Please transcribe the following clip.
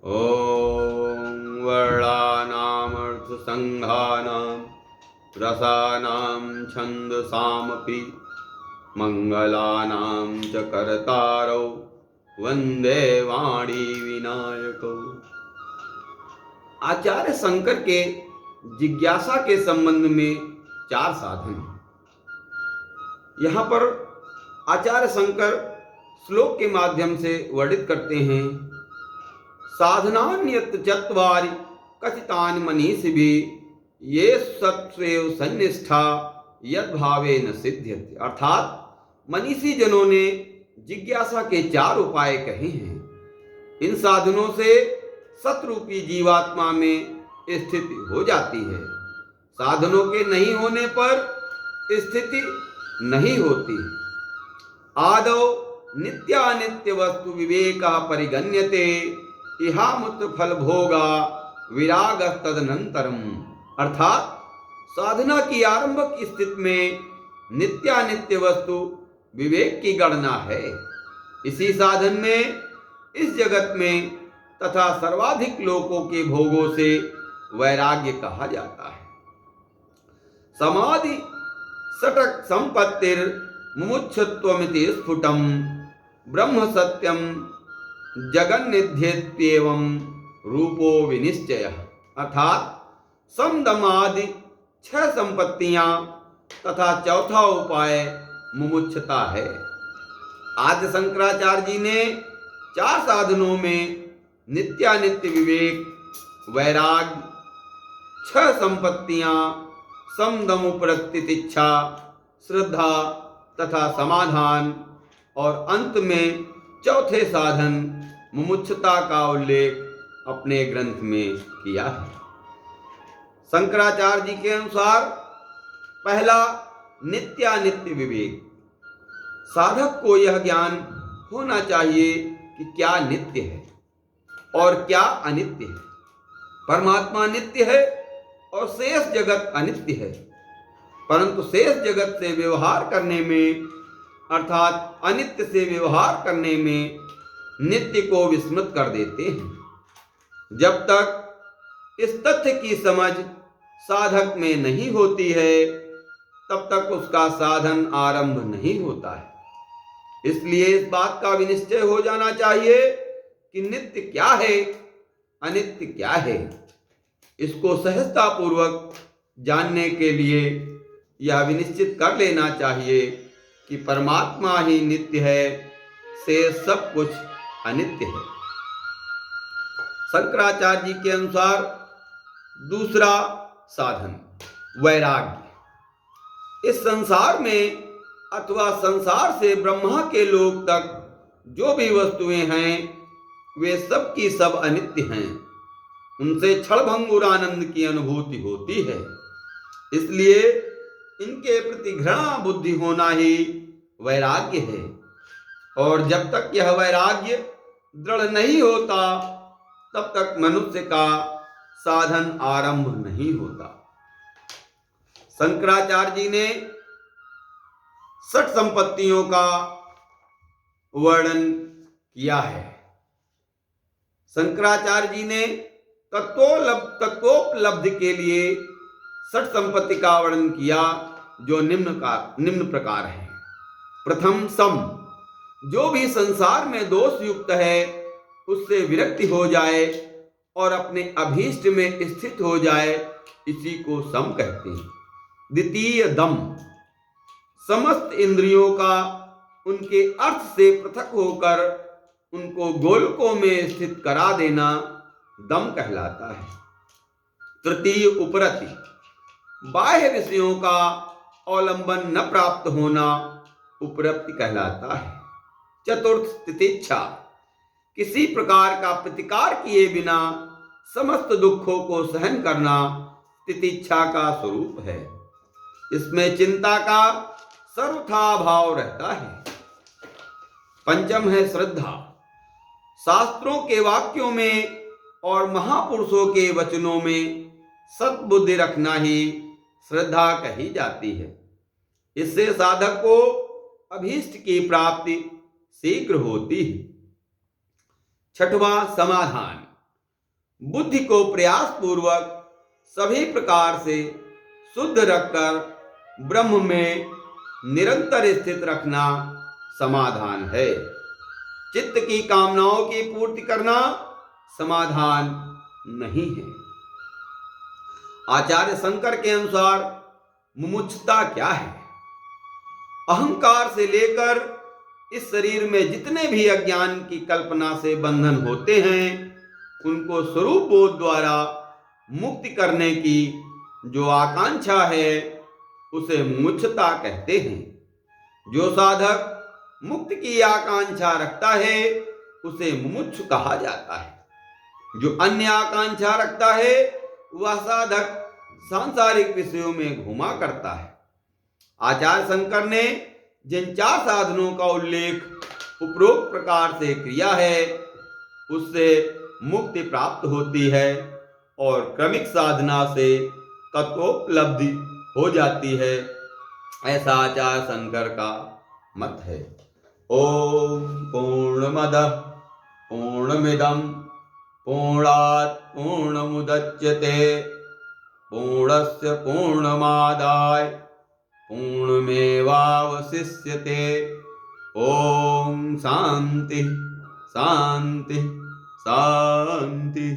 ॐ वर्णानामर्थसङ्घानां रसानां छन्दसामपि मङ्गलानां च कर्तारौ वन्दे वाणी विनायकौ। आचार्य शंकर के जिज्ञासा के संबंध में 4 साधन हैं। यहाँ पर आचार्य शंकर श्लोक के माध्यम से वर्णित करते हैं, साधनान्यत चत्वारि कथितानि मनीषिभिः ये सत्स्वेव सन्निष्ठा यद भावे न सिद्ध्यति। अर्थात मनीषी जनों ने जिज्ञासा के 4 उपाय कहे हैं। इन साधनों से सतरूपी जीवात्मा में स्थिति हो जाती है। साधनों के नहीं होने पर स्थिति नहीं होती। आदौ नित्यानित्य वस्तु विवेकः परिगण्यते इहामुत फल भोगा विराग तदनंतरम। अर्थात साधना की आरंभक स्थिति में नित्यानित्य वस्तु विवेक की गणना है। इसी साधन में इस जगत में तथा सर्वाधिक लोकों के भोगों से वैराग्य कहा जाता है। समाधि सटक संपत्तिर मुमुक्षुत्वमिति स्फुटम ब्रह्म सत्यम जगन्निध्येत्येवं रूपो विनिश्चयः। अर्थात सम दम आदि 6 संपत्तियां तथा चौथा उपाय मुमुक्षुता है। आदि शंकराचार्य जी ने 4 साधनों में नित्यानित्य विवेक, वैराग्य, 6 संपत्तियां, समदम उपरतितिच्छा, श्रद्धा तथा समाधान और अंत में चौथे साधन मुमुक्षुता का उल्लेख अपने ग्रंथ में किया है। शंकराचार्य जी के अनुसार पहला नित्यानित्य विवेक। साधक को यह ज्ञान होना चाहिए कि क्या नित्य है और क्या अनित्य है। परमात्मा नित्य है और शेष जगत अनित्य है, परंतु शेष जगत से व्यवहार करने में अर्थात अनित्य से व्यवहार करने में नित्य को विस्मृत कर देते हैं। जब तक इस तथ्य की समझ साधक में नहीं होती है तब तक उसका साधन आरंभ नहीं होता है। इसलिए इस बात का विनिश्चय हो जाना चाहिए कि नित्य क्या है, अनित्य क्या है। इसको सहजता पूर्वक जानने के लिए यह विनिश्चित कर लेना चाहिए कि परमात्मा ही नित्य है, शेष सब कुछ अनित्य है। शंकराचार्य जी के अनुसार दूसरा साधन वैराग्य। इस संसार में अथवा संसार से ब्रह्मा के लोक तक जो भी वस्तुएं हैं वे सब की सब अनित्य हैं। उनसे क्षणभंगुर आनंद की अनुभूति होती है। इसलिए इनके प्रति घृणा बुद्धि होना ही वैराग्य है। और जब तक यह वैराग्य दृढ़ नहीं होता तब तक मनुष्य का साधन आरंभ नहीं होता। शंकराचार्य जी ने 60 संपत्तियों का वर्णन किया है। शंकराचार्य जी ने तत्वोपलब्धि के लिए 60 संपत्ति का वर्णन किया जो निम्न प्रकार है। प्रथम सम, जो भी संसार में दोष युक्त है उससे विरक्ति हो जाए और अपने अभीष्ट में स्थित हो जाए, इसी को सम कहते हैं। द्वितीय दम, समस्त इंद्रियों का उनके अर्थ से पृथक होकर उनको गोलकों में स्थित करा देना दम कहलाता है। तृतीय उपरति, बाह्य विषयों का अवलंबन न प्राप्त होना उपरति कहलाता है। चतुर्थ तितिक्षा, किसी प्रकार का प्रतिकार किए बिना समस्त दुखों को सहन करना तितिक्षा का स्वरूप है। इसमें चिंता का सर्वथा भाव रहता है। पंचम है श्रद्धा, शास्त्रों के वाक्यों में और महापुरुषों के वचनों में सद्बुद्धि रखना ही श्रद्धा कही जाती है। इससे साधक को अभीष्ट की प्राप्ति शीघ्र होती है। छठवां समाधान, बुद्धि को प्रयास पूर्वक सभी प्रकार से शुद्ध रखकर ब्रह्म में निरंतर स्थित रखना समाधान है। चित्त की कामनाओं की पूर्ति करना समाधान नहीं है। आचार्य शंकर के अनुसार मुमुक्षुता क्या है? अहंकार से लेकर इस शरीर में जितने भी अज्ञान की कल्पना से बंधन होते हैं, उनको स्वरूप बोध द्वारा मुक्ति करने की जो आकांक्षा है, उसे मुमुक्षुता कहते हैं। जो साधक मुक्ति की आकांक्षा रखता है, उसे मुमुक्षु कहा जाता है। जो अन्य आकांक्षा रखता है, वह साधक सांसारिक विषयों में घूमा करता है। आचार्य शंकर ने जिन 4 साधनों का उल्लेख उपरोक्त प्रकार से किया है, उससे मुक्ति प्राप्त होती है और क्रमिक साधना से तत्वोपलब्धि हो जाती है, ऐसा आचार्य शंकर का मत है। ओम पूर्णमदः पूर्णमिदं पूर्णात् पूर्णमुदच्यते पूर्णस्य पूर्णमादाय पूर्णमेवावशिष्यते। ओम शांति शांति शांति।